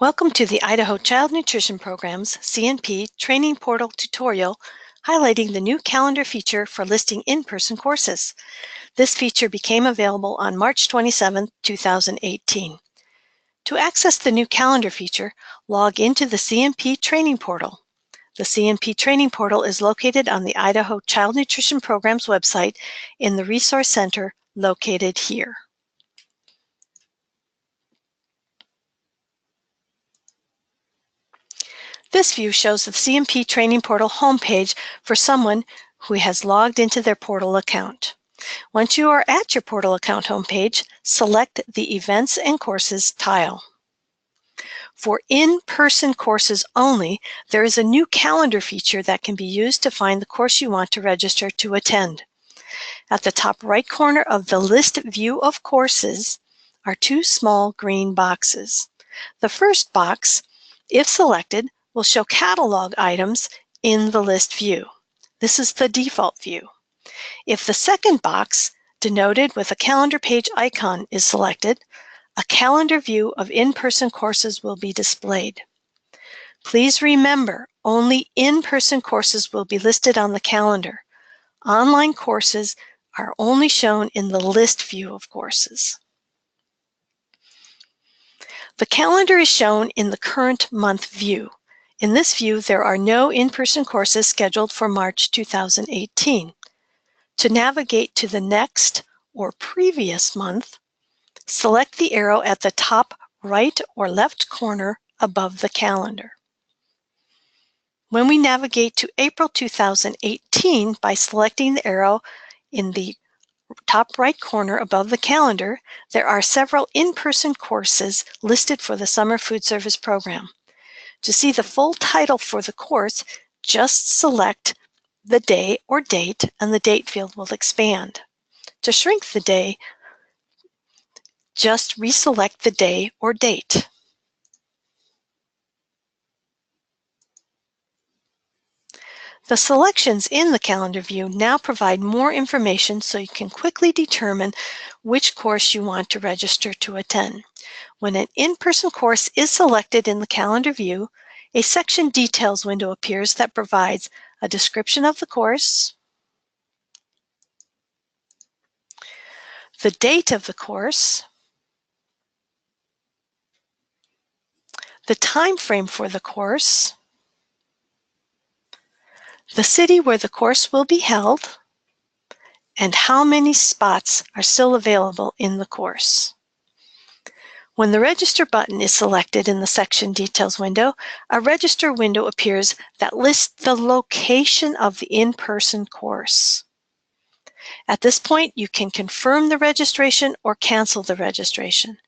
Welcome to the Idaho Child Nutrition Program's CNP Training Portal tutorial highlighting the new calendar feature for listing in-person courses. This feature became available on March 27, 2018. To access the new calendar feature, log into the CNP Training Portal. The CNP Training Portal is located on the Idaho Child Nutrition Program's website in the Resource Center located here. This view shows the CNP Training Portal homepage for someone who has logged into their portal account. Once you are at your portal account homepage, select the Events and Courses tile. For in-person courses only, there is a new calendar feature that can be used to find the course you want to register to attend. At the top right corner of the list view of courses are two small green boxes. The first box, if selected, will show catalog items in the list view. This is the default view. If the second box, denoted with a calendar page icon, is selected, a calendar view of in-person courses will be displayed. Please remember, only in-person courses will be listed on the calendar. Online courses are only shown in the list view of courses. The calendar is shown in the current month view. In this view, there are no in-person courses scheduled for March 2018. To navigate to the next or previous month, select the arrow at the top right or left corner above the calendar. When we navigate to April 2018 by selecting the arrow in the top right corner above the calendar, there are several in-person courses listed for the Summer Food Service Program. To see the full title for the course, just select the day or date and the date field will expand. To shrink the day, just reselect the day or date. The selections in the calendar view now provide more information so you can quickly determine which course you want to register to attend. When an in-person course is selected in the calendar view, a section details window appears that provides a description of the course, the date of the course, the time frame for the course, the city where the course will be held, and how many spots are still available in the course. When the Register button is selected in the Section Details window, a Register window appears that lists the location of the in-person course. At this point, you can confirm the registration or cancel the registration.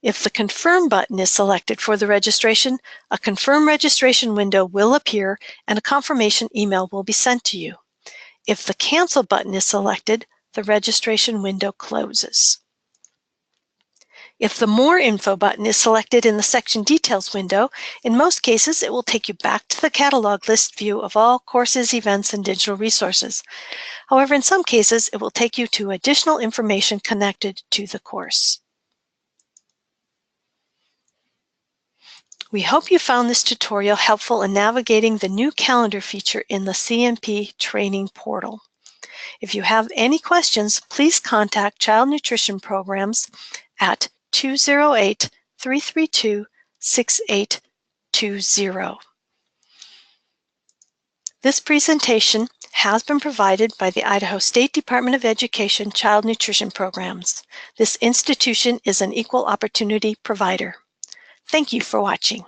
If the Confirm button is selected for the registration, a Confirm Registration window will appear and a confirmation email will be sent to you. If the Cancel button is selected, the registration window closes. If the More Info button is selected in the Section Details window, in most cases it will take you back to the catalog list view of all courses, events, and digital resources. However, in some cases it will take you to additional information connected to the course. We hope you found this tutorial helpful in navigating the new calendar feature in the CNP Training Portal. If you have any questions, please contact Child Nutrition Programs at 208-332-6820. This presentation has been provided by the Idaho State Department of Education Child Nutrition Programs. This institution is an equal opportunity provider. Thank you for watching.